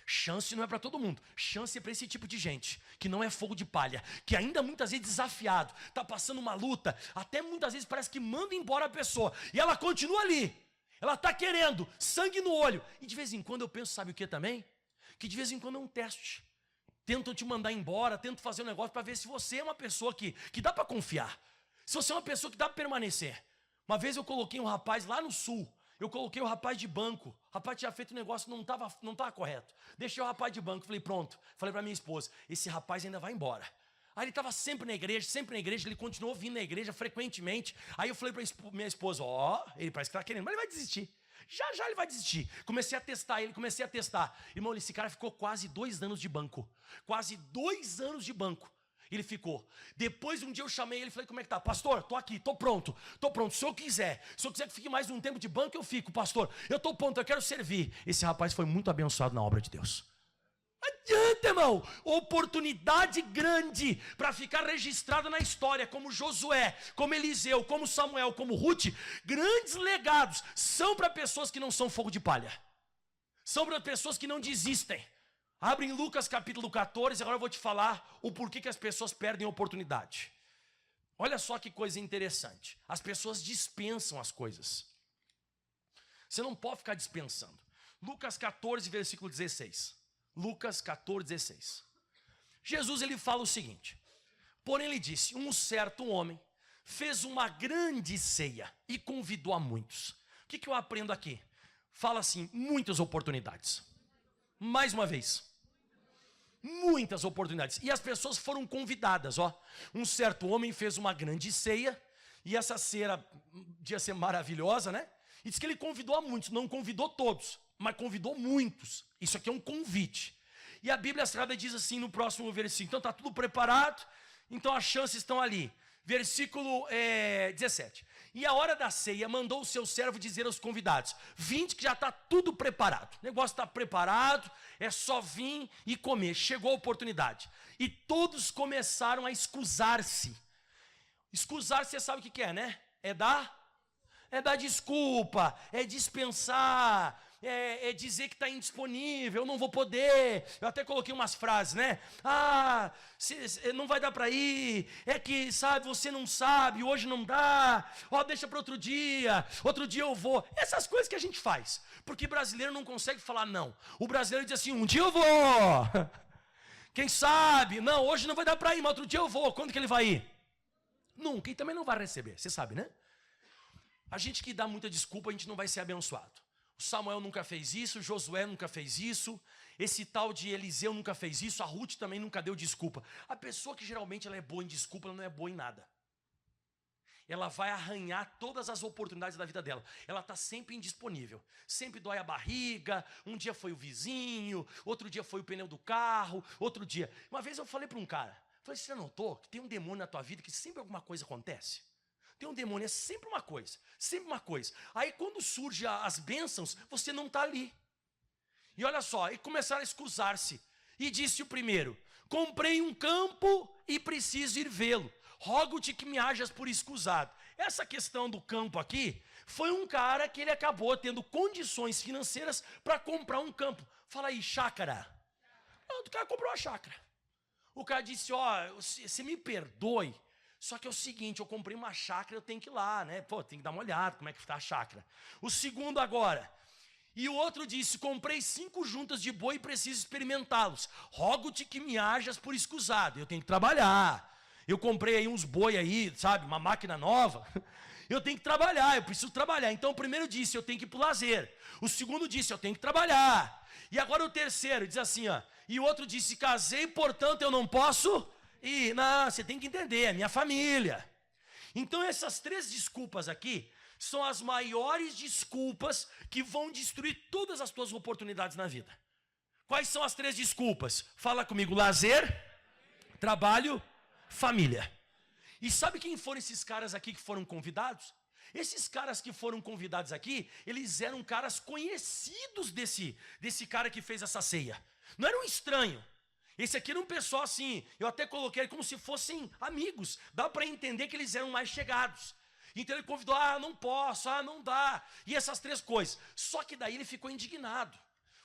Chance não é para todo mundo. Chance é para esse tipo de gente, que não é fogo de palha, que ainda muitas vezes desafiado, está passando uma luta, até muitas vezes parece que manda embora a pessoa, e ela continua ali, ela está querendo, sangue no olho. E de vez em quando eu penso, sabe o que também? Que de vez em quando é um teste. Tentam te mandar embora, tentam fazer um negócio para ver se você é uma pessoa que dá para confiar. Se você é uma pessoa que dá para permanecer. Uma vez eu coloquei um rapaz lá no sul, eu coloquei o rapaz de banco, o rapaz tinha feito um negócio que não estava correto. Deixei o rapaz de banco, falei pronto, falei para minha esposa, esse rapaz ainda vai embora. Aí ele estava sempre na igreja, ele continuou vindo na igreja frequentemente. Aí eu falei para minha esposa, ele parece que está querendo, mas ele vai desistir. Já ele vai desistir. Comecei a testar ele, Irmão, esse cara ficou quase 2 anos de banco. Quase 2 anos de banco. Ele ficou. Depois um dia eu chamei ele e falei, como é que tá? Pastor, tô aqui, tô pronto. Se eu quiser que fique mais um tempo de banco, eu fico, pastor. Eu tô pronto, eu quero servir. Esse rapaz foi muito abençoado na obra de Deus. Adianta, irmão. Oportunidade grande para ficar registrada na história, como Josué, como Eliseu, como Samuel, como Ruth. Grandes legados são para pessoas que não são fogo de palha. São para pessoas que não desistem. Abre em Lucas capítulo 14, agora eu vou te falar o porquê que as pessoas perdem a oportunidade. Olha só que coisa interessante. As pessoas dispensam as coisas. Você não pode ficar dispensando. Lucas 14, versículo 16. Lucas 14, 16. Jesus ele fala o seguinte: porém ele disse, um certo homem fez uma grande ceia e convidou a muitos. O que eu aprendo aqui? Fala assim, muitas oportunidades. Mais uma vez, muitas oportunidades. E as pessoas foram convidadas, Um certo homem fez uma grande ceia, e essa ceia podia ser maravilhosa, né? E diz que ele convidou a muitos, não convidou todos, mas convidou muitos. Isso aqui é um convite. E a Bíblia Sagrada diz assim no próximo versículo, então está tudo preparado, então as chances estão ali. Versículo 17. E a hora da ceia mandou o seu servo dizer aos convidados, vinde que já está tudo preparado. O negócio está preparado, é só vir e comer. Chegou a oportunidade. E todos começaram a escusar-se. Escusar-se, você sabe o que é, né? É dar desculpa, é dispensar, é dizer que está indisponível, eu não vou poder. Eu até coloquei umas frases, né? Não vai dar para ir, é que, sabe, você não sabe, hoje não dá, deixa para outro dia eu vou. Essas coisas que a gente faz, porque brasileiro não consegue falar não. O brasileiro diz assim, um dia eu vou, quem sabe, não, hoje não vai dar para ir, mas outro dia eu vou. Quando que ele vai ir? Nunca, e também não vai receber, você sabe, né? A gente que dá muita desculpa, a gente não vai ser abençoado. O Samuel nunca fez isso, Josué nunca fez isso, esse tal de Eliseu nunca fez isso, a Ruth também nunca deu desculpa. A pessoa que geralmente ela é boa em desculpa, ela não é boa em nada. Ela vai arranhar todas as oportunidades da vida dela. Ela está sempre indisponível. Sempre dói a barriga. Um dia foi o vizinho, outro dia foi o pneu do carro, outro dia. Uma vez eu falei para um cara, falei, você já notou que tem um demônio na tua vida que sempre alguma coisa acontece? Tem um demônio, é sempre uma coisa, sempre uma coisa. Aí quando surgem as bênçãos, você não está ali. E olha só, e começaram a escusar-se. E disse o primeiro, comprei um campo e preciso ir vê-lo. Rogo-te que me hajas por escusado. Essa questão do campo aqui, foi um cara que ele acabou tendo condições financeiras para comprar um campo. Fala aí, chácara. O cara comprou uma chácara. O cara disse, ó, você me perdoe, só que é o seguinte, eu comprei uma chácara, eu tenho que ir lá, né? Pô, tem que dar uma olhada como é que está a chácara. O segundo agora, e o outro disse, comprei 5 juntas de boi e preciso experimentá-los. Rogo-te que me hajas por escusado, eu tenho que trabalhar. Eu comprei aí uns boi aí, sabe, uma máquina nova. Eu tenho que trabalhar, eu preciso trabalhar. Então o primeiro disse, eu tenho que ir para o lazer. O segundo disse, eu tenho que trabalhar. E agora o terceiro diz assim, ó. E o outro disse, casei, portanto eu não posso ir. Não, você tem que entender, é minha família. Então essas 3 desculpas aqui são as maiores desculpas que vão destruir todas as tuas oportunidades na vida. Quais são as 3 desculpas? Fala comigo, lazer, trabalho, família. E sabe quem foram esses caras aqui que foram convidados? Esses caras que foram convidados aqui, eles eram caras conhecidos desse cara que fez essa ceia. Não era um estranho. Esse aqui era um pessoal assim, eu até coloquei como se fossem amigos. Dá para entender que eles eram mais chegados. Então ele convidou, não posso, não dá. E essas 3 coisas. Só que daí ele ficou indignado.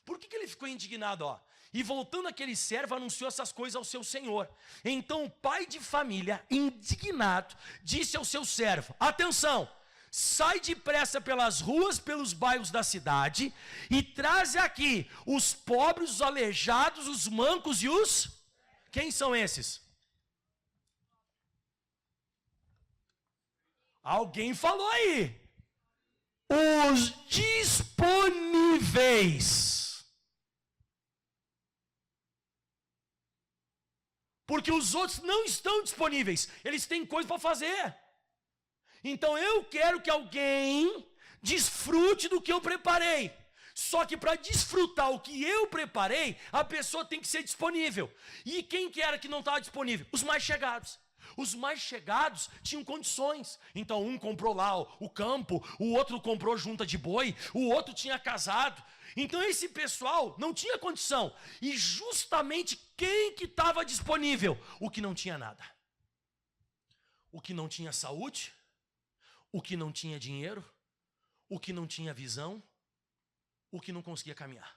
Por que ele ficou indignado? E voltando aquele servo, anunciou essas coisas ao seu senhor. Então o pai de família, indignado, disse ao seu servo, atenção, sai depressa pelas ruas, pelos bairros da cidade, e traze aqui os pobres, os aleijados, os mancos e os... Quem são esses? Alguém falou aí. Os disponíveis. Porque os outros não estão disponíveis. Eles têm coisa para fazer. Então eu quero que alguém desfrute do que eu preparei. Só que para desfrutar o que eu preparei, a pessoa tem que ser disponível. E quem que era que não estava disponível? Os mais chegados. Os mais chegados tinham condições. Então um comprou lá o campo, o outro comprou junta de boi, o outro tinha casado. Então esse pessoal não tinha condição. E justamente quem que estava disponível? O que não tinha nada. O que não tinha saúde, o que não tinha dinheiro, o que não tinha visão, o que não conseguia caminhar.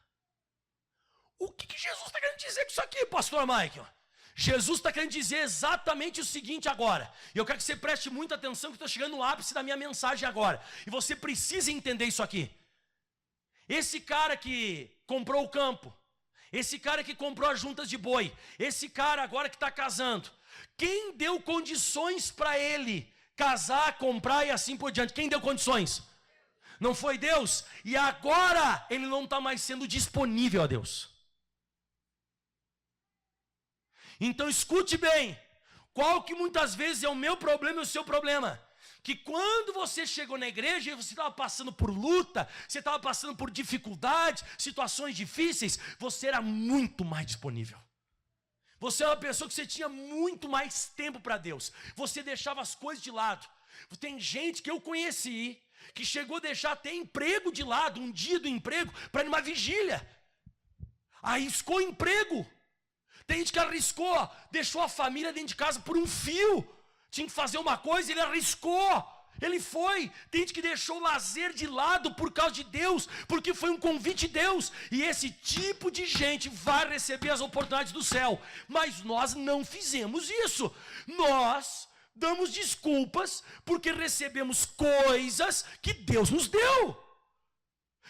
O que Jesus está querendo dizer com isso aqui, pastor Michael? Jesus está querendo dizer exatamente o seguinte agora. E eu quero que você preste muita atenção, que eu estou chegando no ápice da minha mensagem agora. E você precisa entender isso aqui. Esse cara que comprou o campo, esse cara que comprou as juntas de boi, esse cara agora que está casando, quem deu condições para ele casar, comprar e assim por diante? Quem deu condições? Não foi Deus? E agora ele não está mais sendo disponível a Deus. Então escute bem, qual que muitas vezes é o meu problema e o seu problema? Que quando você chegou na igreja e você estava passando por luta, você estava passando por dificuldades, situações difíceis, você era muito mais disponível. Você é uma pessoa que você tinha muito mais tempo para Deus. Você deixava as coisas de lado. Tem gente que eu conheci, que chegou a deixar até emprego de lado, um dia do emprego, para ir numa vigília. Arriscou emprego. Tem gente que arriscou, deixou a família dentro de casa por um fio. Tinha que fazer uma coisa, ele arriscou. Ele foi. Tem gente que deixou o lazer de lado por causa de Deus, porque foi um convite de Deus. E esse tipo de gente vai receber as oportunidades do céu. Mas nós não fizemos isso. Nós damos desculpas porque recebemos coisas que Deus nos deu.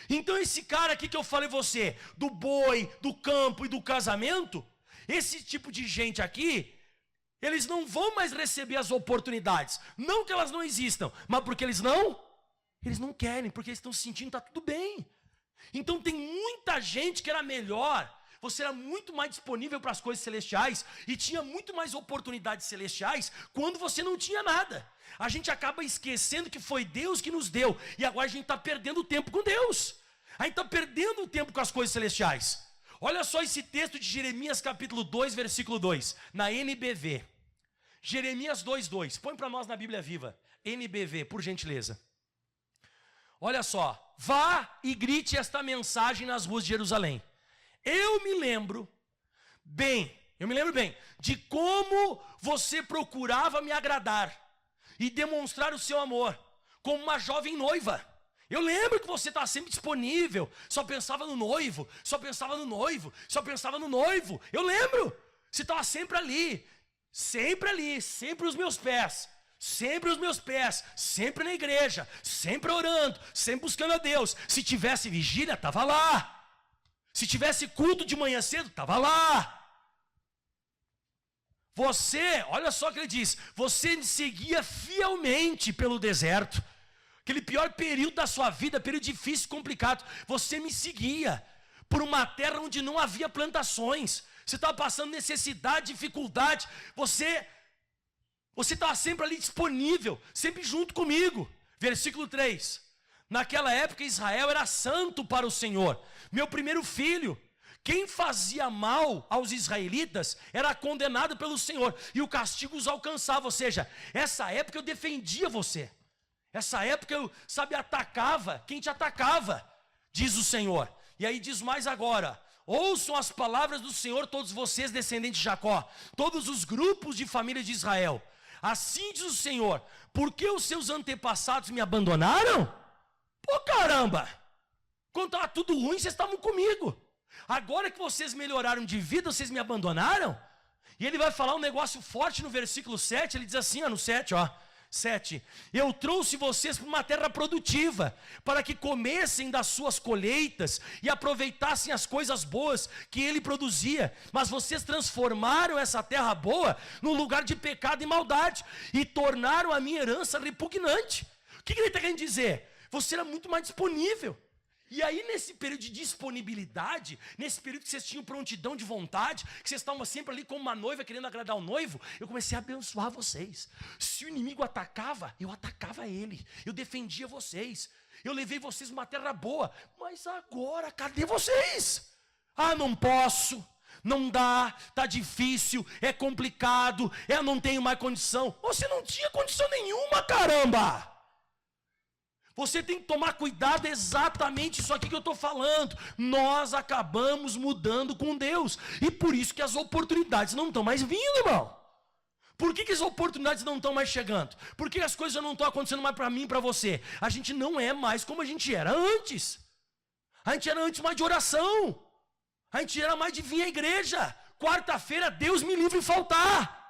Então esse cara aqui que eu falei você, do boi, do campo e do casamento, esse tipo de gente aqui, eles não vão mais receber as oportunidades. Não que elas não existam, mas porque eles não querem, porque eles estão se sentindo que está tudo bem. Então tem muita gente que era melhor, você era muito mais disponível para as coisas celestiais e tinha muito mais oportunidades celestiais quando você não tinha nada. A gente acaba esquecendo que foi Deus que nos deu e agora a gente está perdendo tempo com Deus. A gente está perdendo tempo com as coisas celestiais. Olha só esse texto de Jeremias capítulo 2, versículo 2, na NBV. Jeremias 2:2, põe para nós na Bíblia Viva, NBV, por gentileza. Olha só, vá e grite esta mensagem nas ruas de Jerusalém. Eu me lembro bem, de como você procurava me agradar e demonstrar o seu amor, como uma jovem noiva. Eu lembro que você estava sempre disponível, só pensava no noivo, só pensava no noivo, só pensava no noivo. Eu lembro, você estava sempre ali, sempre os meus pés. Sempre os meus pés, sempre na igreja, sempre orando, sempre buscando a Deus. Se tivesse vigília, estava lá. Se tivesse culto de manhã cedo, estava lá. Você, olha só o que ele diz, você me seguia fielmente pelo deserto. Aquele pior período da sua vida, período difícil, complicado. Você me seguia por uma terra onde não havia plantações. Você estava passando necessidade, dificuldade. Você estava sempre ali disponível, sempre junto comigo. Versículo 3. Naquela época Israel era santo para o Senhor. Meu primeiro filho, quem fazia mal aos israelitas era condenado pelo Senhor. E o castigo os alcançava. Ou seja, essa época eu defendia você. Essa época eu, atacava quem te atacava, diz o Senhor. E aí diz mais agora. Ouçam as palavras do Senhor, todos vocês descendentes de Jacó, todos os grupos de família de Israel. Assim diz o Senhor, por que os seus antepassados me abandonaram? Pô, caramba! Quando estava tudo ruim, vocês estavam comigo. Agora que vocês melhoraram de vida, vocês me abandonaram? E ele vai falar um negócio forte no versículo 7, ele diz assim, no 7, 7. Eu trouxe vocês para uma terra produtiva, para que comessem das suas colheitas e aproveitassem as coisas boas que ele produzia. Mas vocês transformaram essa terra boa num lugar de pecado e maldade e tornaram a minha herança repugnante. O que ele está querendo dizer? Você era muito mais disponível. E aí nesse período de disponibilidade, nesse período que vocês tinham prontidão de vontade, que vocês estavam sempre ali como uma noiva querendo agradar o noivo, eu comecei a abençoar vocês. Se o inimigo atacava, eu atacava ele, eu defendia vocês, eu levei vocês numa terra boa, mas agora cadê vocês? Ah, não posso, não dá, tá difícil, é complicado, eu não tenho mais condição. Você não tinha condição nenhuma, caramba! Você tem que tomar cuidado, exatamente isso aqui que eu estou falando. Nós acabamos mudando com Deus. E por isso que as oportunidades não estão mais vindo, irmão. Por que as oportunidades não estão mais chegando? Por que as coisas não estão acontecendo mais para mim e para você? A gente não é mais como a gente era antes. A gente era antes mais de oração. A gente era mais de vir à igreja. Quarta-feira, Deus me livre de faltar.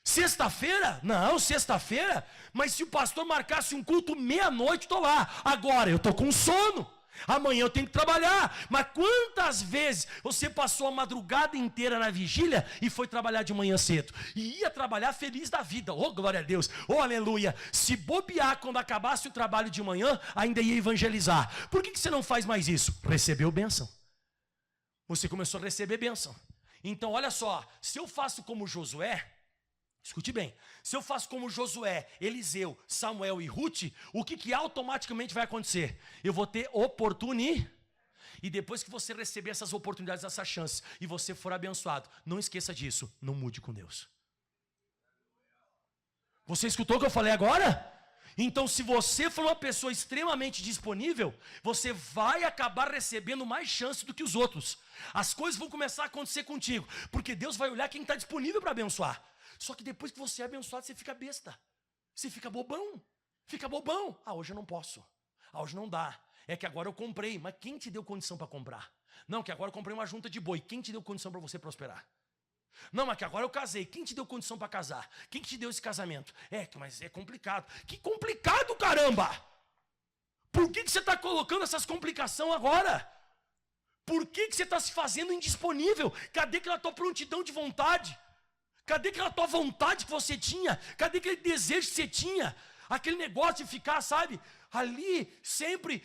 Sexta-feira? Não, sexta-feira. Mas se o pastor marcasse um culto meia-noite, estou lá. Agora eu estou com sono. Amanhã eu tenho que trabalhar. Mas quantas vezes você passou a madrugada inteira na vigília e foi trabalhar de manhã cedo? E ia trabalhar feliz da vida. Oh, glória a Deus. Oh, aleluia. Se bobear quando acabasse o trabalho de manhã, ainda ia evangelizar. Por que você não faz mais isso? Recebeu bênção. Você começou a receber bênção. Então, olha só. Se eu faço como Josué... Escute bem, se eu faço como Josué, Eliseu, Samuel e Ruth, o que automaticamente vai acontecer? Eu vou ter oportunidade. E depois que você receber essas oportunidades, essas chances, e você for abençoado, não esqueça disso, não mude com Deus. Você escutou o que eu falei agora? Então, se você for uma pessoa extremamente disponível, você vai acabar recebendo mais chance do que os outros. As coisas vão começar a acontecer contigo, porque Deus vai olhar quem está disponível para abençoar. Só que depois que você é abençoado, você fica besta. Você fica bobão. Fica bobão. Ah, hoje eu não posso. Ah, hoje não dá. É que agora eu comprei. Mas quem te deu condição para comprar? Não, que agora eu comprei uma junta de boi. Quem te deu condição para você prosperar? Não, mas que agora eu casei. Quem te deu condição para casar? Quem te deu esse casamento? Mas é complicado. Que complicado, caramba! Por que você está colocando essas complicações agora? Por que você está se fazendo indisponível? Cadê aquela tua prontidão de vontade? Cadê aquela tua vontade que você tinha? Cadê aquele desejo que você tinha? Aquele negócio de ficar, ali, sempre,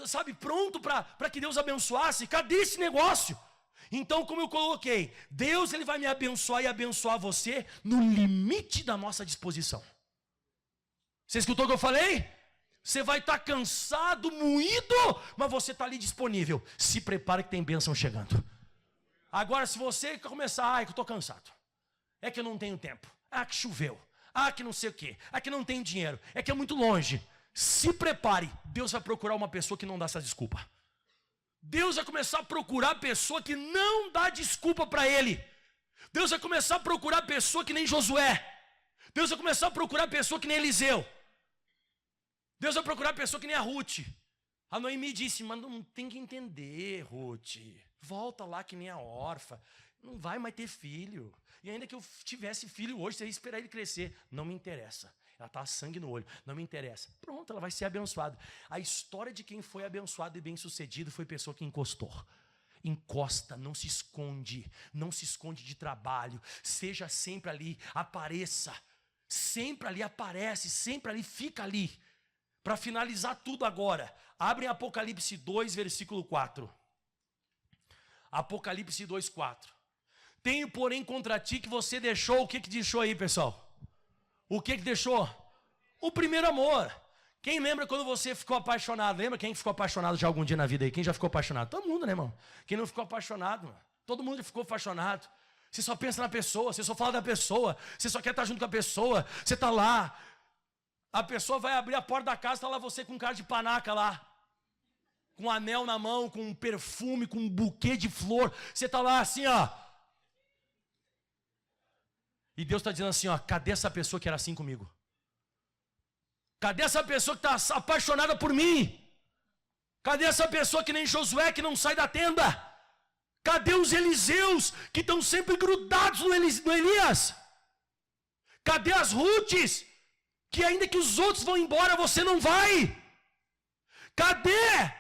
sabe, pronto para que Deus abençoasse. Cadê esse negócio? Então, como eu coloquei, Deus ele vai me abençoar e abençoar você no limite da nossa disposição. Você escutou o que eu falei? Você vai estar cansado, moído, mas você está ali disponível. Se prepare que tem bênção chegando. Agora, se você começar, que eu estou cansado, é que eu não tenho tempo, que choveu, que não sei o quê, que não tenho dinheiro, é que é muito longe. Se prepare, Deus vai procurar uma pessoa que não dá essa desculpa. Deus vai começar a procurar a pessoa que não dá desculpa para ele. Deus vai começar a procurar a pessoa que nem Josué. Deus vai começar a procurar a pessoa que nem Eliseu. Deus vai procurar a pessoa que nem a Ruth. A Noemi disse, mas não tem que entender, Ruth. Volta lá que nem a órfã. Não vai mais ter filho. E ainda que eu tivesse filho hoje, você ia esperar ele crescer. Não me interessa. Ela está sangue no olho. Não me interessa. Pronto, ela vai ser abençoada. A história de quem foi abençoado e bem sucedido foi pessoa que encostou. Encosta, não se esconde. Não se esconde de trabalho. Seja sempre ali, apareça. Sempre ali aparece, sempre ali, fica ali. Para finalizar tudo agora, abrem Apocalipse 2, versículo 4. Apocalipse 2, 4. Tenho, porém, contra ti que você deixou, o que deixou aí, pessoal? O que deixou? O primeiro amor. Quem lembra quando você ficou apaixonado? Lembra quem ficou apaixonado já algum dia na vida aí? Quem já ficou apaixonado? Todo mundo, né, irmão? Quem não ficou apaixonado, mano? Todo mundo já ficou apaixonado. Você só pensa na pessoa, você só fala da pessoa, você só quer estar junto com a pessoa, você está lá. A pessoa vai abrir a porta da casa, está lá você com cara de panaca lá. Com um anel na mão, com um perfume, com um buquê de flor. Você está lá assim, ó. E Deus está dizendo assim, ó, cadê essa pessoa que era assim comigo? Cadê essa pessoa que está apaixonada por mim? Cadê essa pessoa que nem Josué, que não sai da tenda? Cadê os Eliseus, que estão sempre grudados no Elias? Cadê as Rutes, que ainda que os outros vão embora, você não vai? Cadê?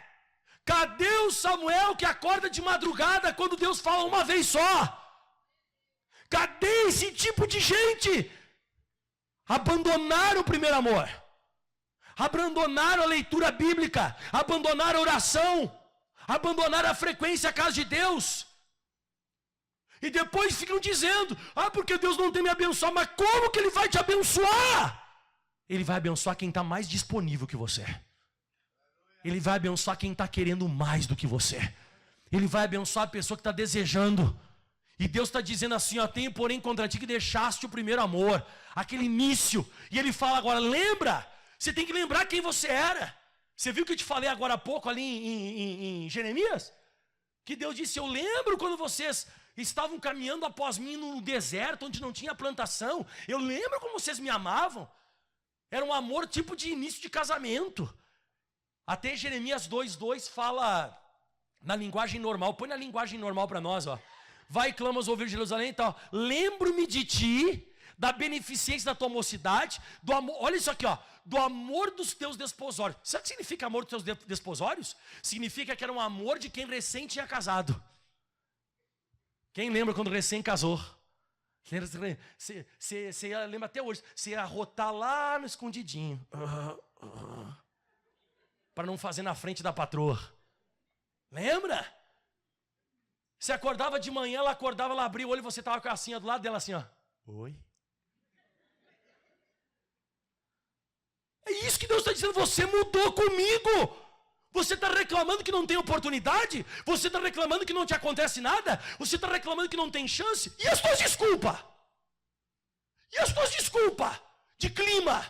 Cadê o Samuel que acorda de madrugada quando Deus fala uma vez só? Cadê esse tipo de gente? Abandonaram o primeiro amor. Abandonaram a leitura bíblica. Abandonaram a oração. Abandonaram a frequência à casa de Deus. E depois ficam dizendo, porque Deus não tem me abençoado. Mas como que Ele vai te abençoar? Ele vai abençoar quem está mais disponível que você. Ele vai abençoar quem está querendo mais do que você. Ele vai abençoar a pessoa que está desejando. E Deus está dizendo assim, tenho porém contra ti que deixaste o primeiro amor, aquele início. E Ele fala agora, lembra? Você tem que lembrar quem você era. Você viu o que eu te falei agora há pouco ali em Jeremias? Que Deus disse, eu lembro quando vocês estavam caminhando após mim no deserto, onde não tinha plantação. Eu lembro como vocês me amavam. Era um amor tipo de início de casamento. Até Jeremias 2:2 fala na linguagem normal. Põe na linguagem normal para nós, ó. Vai e clama aos ouvidos de Jerusalém e tal. Lembro-me de ti, da beneficência da tua mocidade, do amor, olha isso aqui, ó, do amor dos teus desposórios. Sabe o que significa amor dos teus desposórios? Significa que era um amor de quem recém tinha casado. Quem lembra quando recém casou? Você lembra até hoje, você ia arrotar lá no escondidinho. Para não fazer na frente da patroa. Lembra? Você acordava de manhã, ela acordava, ela abria o olho e você estava com a assinha do lado dela assim, ó. Oi? É isso que Deus está dizendo, você mudou comigo. Você está reclamando que não tem oportunidade? Você está reclamando que não te acontece nada? Você está reclamando que não tem chance? E as tuas desculpas? E as tuas desculpas de clima?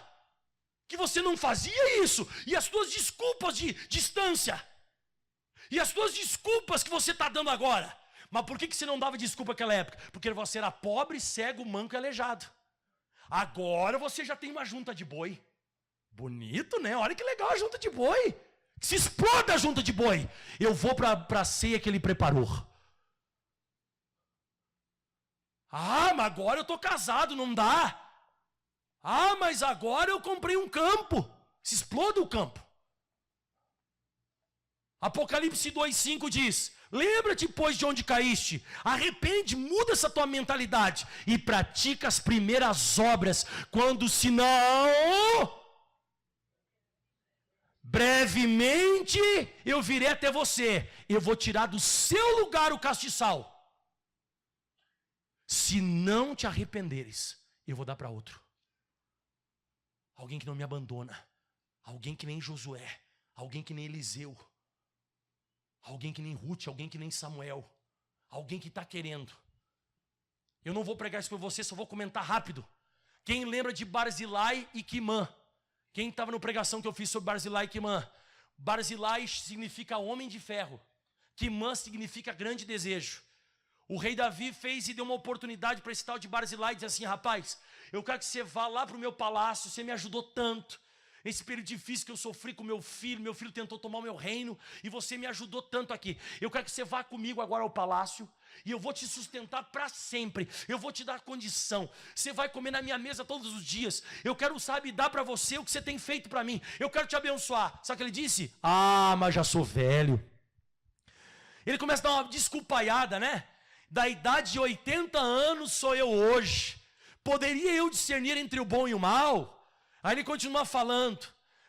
Que você não fazia isso? E as tuas desculpas de distância? E as tuas desculpas que você está dando agora? Mas por que você não dava desculpa naquela época? Porque você era pobre, cego, manco e aleijado. Agora você já tem uma junta de boi. Bonito, né? Olha que legal a junta de boi. Se exploda a junta de boi. Eu vou para a ceia que ele preparou. Mas agora eu estou casado, não dá. Mas agora eu comprei um campo. Se exploda o campo. Apocalipse 2:5 diz, lembra-te, pois, de onde caíste, arrepende, muda essa tua mentalidade e pratica as primeiras obras, quando senão brevemente eu virei até você, eu vou tirar do seu lugar o castiçal. Se não te arrependeres, eu vou dar para outro. Alguém que não me abandona, alguém que nem Josué, alguém que nem Eliseu, alguém que nem Ruth, alguém que nem Samuel, alguém que está querendo. Eu não vou pregar isso para você, só vou comentar rápido. Quem lembra de Barzilai e Quimã? Quem estava na pregação que eu fiz sobre Barzilai e Quimã? Barzilai significa homem de ferro. Quimã significa grande desejo. O rei Davi fez e deu uma oportunidade para esse tal de Barzilai e disse assim: rapaz, eu quero que você vá lá para o meu palácio, você me ajudou tanto. Esse período difícil que eu sofri com meu filho tentou tomar o meu reino, e você me ajudou tanto aqui. Eu quero que você vá comigo agora ao palácio, e eu vou te sustentar para sempre. Eu vou te dar condição. Você vai comer na minha mesa todos os dias. Eu quero, sabe, dar para você o que você tem feito para mim. Eu quero te abençoar. Sabe o que ele disse? Ah, mas já sou velho. Ele começa a dar uma desculpaiada, né? Da idade de 80 anos sou eu hoje. Poderia eu discernir entre o bom e o mal? Aí ele continua falando: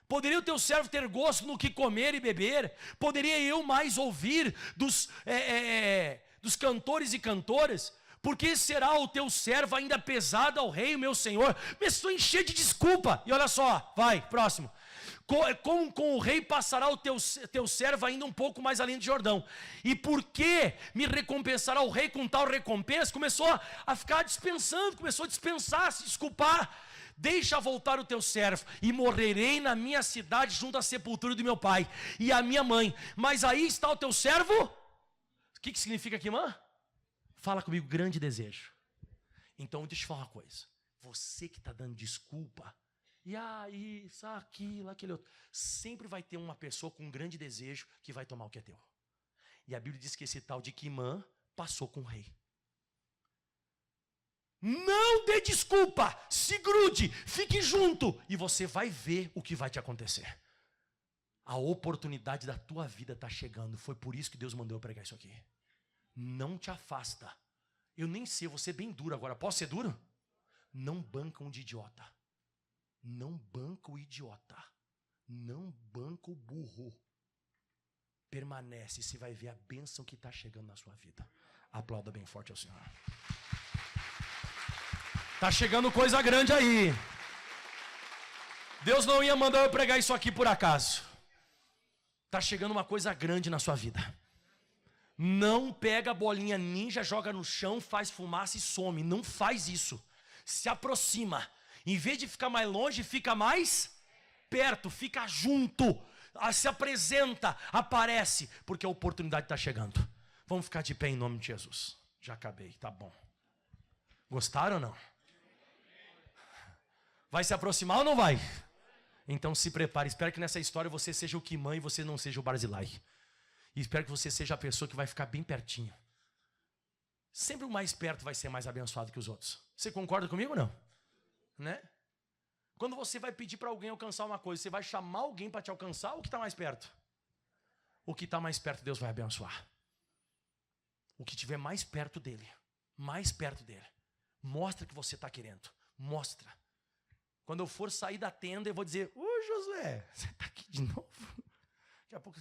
poderia o teu servo ter gosto no que comer e beber? Poderia eu mais ouvir dos cantores e cantoras? Porque será o teu servo ainda pesado ao rei, meu senhor? Começou a encher de desculpa. E olha só, vai, próximo. Com o rei passará o teu servo ainda um pouco mais além de Jordão. E por que me recompensará o rei com tal recompensa? Começou a ficar dispensando, começou a dispensar, a se desculpar. Deixa voltar o teu servo, e morrerei na minha cidade junto à sepultura do meu pai e a minha mãe. Mas aí está o teu servo. O que significa aqui, irmã? Fala comigo, grande desejo. Então deixa eu te falar uma coisa. Você que está dando desculpa, e aí, isso, aquilo, aquele outro, sempre vai ter uma pessoa com um grande desejo que vai tomar o que é teu. E a Bíblia diz que esse tal de Quimã passou com o rei. Não dê desculpa, se grude, fique junto, e você vai ver o que vai te acontecer. A oportunidade da tua vida está chegando. Foi por isso que Deus mandou eu pregar isso aqui. Não te afasta. Eu nem sei, eu vou ser bem duro agora. Posso ser duro? Não banca um de idiota. Não banca o idiota. Não banca o burro. Permanece, você vai ver a bênção que está chegando na sua vida. Aplauda bem forte ao Senhor. Está chegando coisa grande aí. Deus não ia mandar eu pregar isso aqui por acaso. Está chegando uma coisa grande na sua vida. Não pega a bolinha ninja, joga no chão, faz fumaça e some. Não faz isso. Se aproxima. Em vez de ficar mais longe, fica mais perto, fica junto. Se apresenta, aparece, porque a oportunidade está chegando. Vamos ficar de pé em nome de Jesus. Já acabei, tá bom. Gostaram ou não? Vai se aproximar ou não vai? Então se prepare. Espero que nessa história você seja o Quimã e você não seja o Barzilai. E espero que você seja a pessoa que vai ficar bem pertinho. Sempre o mais perto vai ser mais abençoado que os outros. Você concorda comigo ou não? Né? Quando você vai pedir para alguém alcançar uma coisa, você vai chamar alguém para te alcançar ou o que está mais perto? O que está mais perto, Deus vai abençoar. O que estiver mais perto dele. Mostra que você está querendo. Mostra. Quando eu for sair da tenda, eu vou dizer: ô Josué, você está aqui de novo? Daqui a pouco,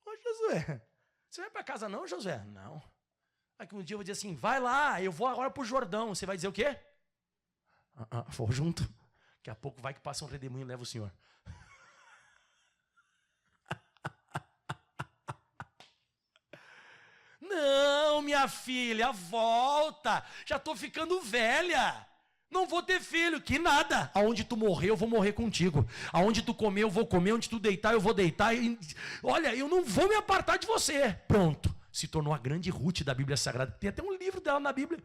ô Josué, você vai para casa não, Josué? Não. Aí um dia eu vou dizer assim: vai lá, eu vou agora para o Jordão. Você vai dizer o quê? Vou junto. Daqui a pouco vai que passa um redemoinho e leva o senhor. Não, minha filha, volta. Já estou ficando velha. Não vou ter filho, que nada. Aonde tu morrer, eu vou morrer contigo. Aonde tu comer, eu vou comer. Onde tu deitar, eu vou deitar. Olha, eu não vou me apartar de você. Pronto. Se tornou a grande Ruth da Bíblia Sagrada. Tem até um livro dela na Bíblia.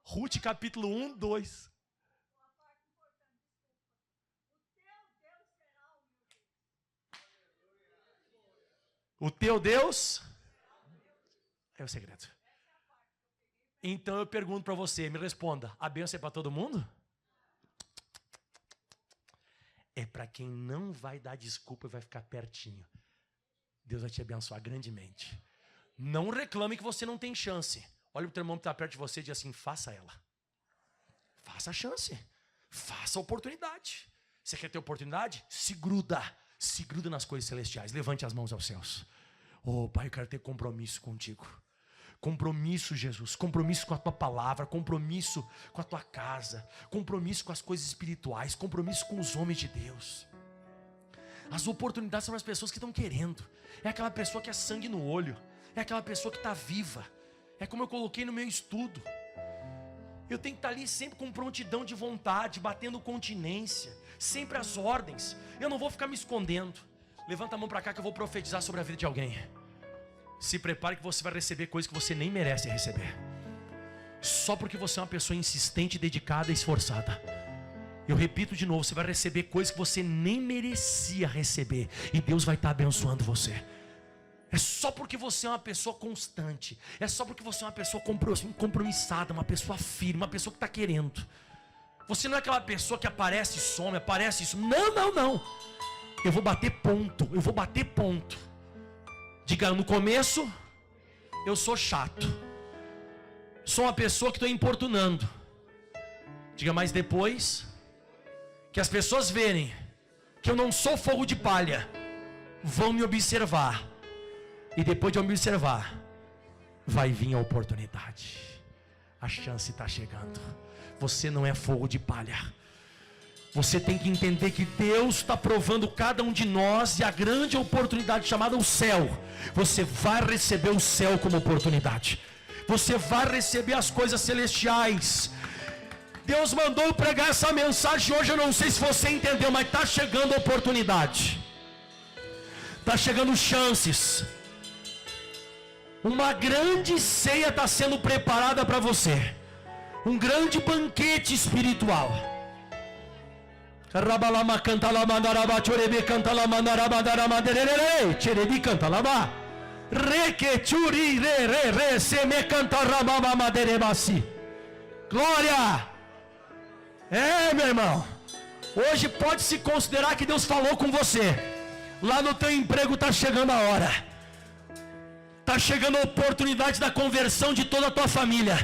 Ruth, capítulo 1, 2. O teu Deus é o segredo. Então eu pergunto para você, me responda: a bênção é para todo mundo? É para quem não vai dar desculpa e vai ficar pertinho. Deus vai te abençoar grandemente. Não reclame que você não tem chance. Olha o teu irmão que está perto de você e diz assim: faça ela. Faça a chance. Faça a oportunidade. Você quer ter oportunidade? Se gruda. Se gruda nas coisas celestiais. Levante as mãos aos céus. Oh, Pai, eu quero ter compromisso contigo. Compromisso, Jesus. Compromisso com a tua palavra. Compromisso com a tua casa. Compromisso com as coisas espirituais. Compromisso com os homens de Deus. As oportunidades são as pessoas que estão querendo. É aquela pessoa que é sangue no olho. É aquela pessoa que está viva. É como eu coloquei no meu estudo. Eu tenho que estar ali sempre com prontidão de vontade, batendo continência, sempre as ordens. Eu não vou ficar me escondendo. Levanta a mão para cá que eu vou profetizar sobre a vida de alguém. Se prepare que você vai receber coisas que você nem merece receber. Só porque você é uma pessoa insistente, dedicada e esforçada. Eu repito de novo, você vai receber coisas que você nem merecia receber. E Deus vai estar abençoando você. É só porque você é uma pessoa constante. É só porque você é uma pessoa compromissada, uma pessoa firme, uma pessoa que está querendo. Você não é aquela pessoa que aparece e some, aparece isso. Não, não, não. Eu vou bater ponto, eu vou bater ponto. Diga, no começo, eu sou chato. Sou uma pessoa que estou importunando. Diga, mas depois que as pessoas verem que eu não sou fogo de palha, vão me observar. E depois de eu me observar, vai vir a oportunidade. A chance está chegando. Você não é fogo de palha. Você tem que entender que Deus está provando cada um de nós. E a grande oportunidade chamada o céu. Você vai receber o céu como oportunidade. Você vai receber as coisas celestiais. Deus mandou eu pregar essa mensagem hoje. Eu não sei se você entendeu, mas está chegando a oportunidade. Está chegando chances. Uma grande ceia está sendo preparada para você. Um grande banquete espiritual. Rabalama canta la mandaraba chorebe canta la mandaraba daramanderere cherebi canta lama reke churi re se me canta ramama maderebasi. Glória! É, meu irmão. Hoje pode se considerar que Deus falou com você. Lá no teu emprego está chegando a hora. Está chegando a oportunidade da conversão de toda a tua família.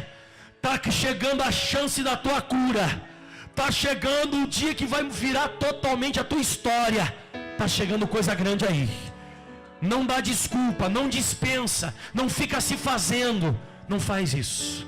Está chegando a chance da tua cura. Está chegando o dia que vai virar totalmente a tua história. Está chegando coisa grande aí. Não dá desculpa, não dispensa, não fica se fazendo. Não faz isso.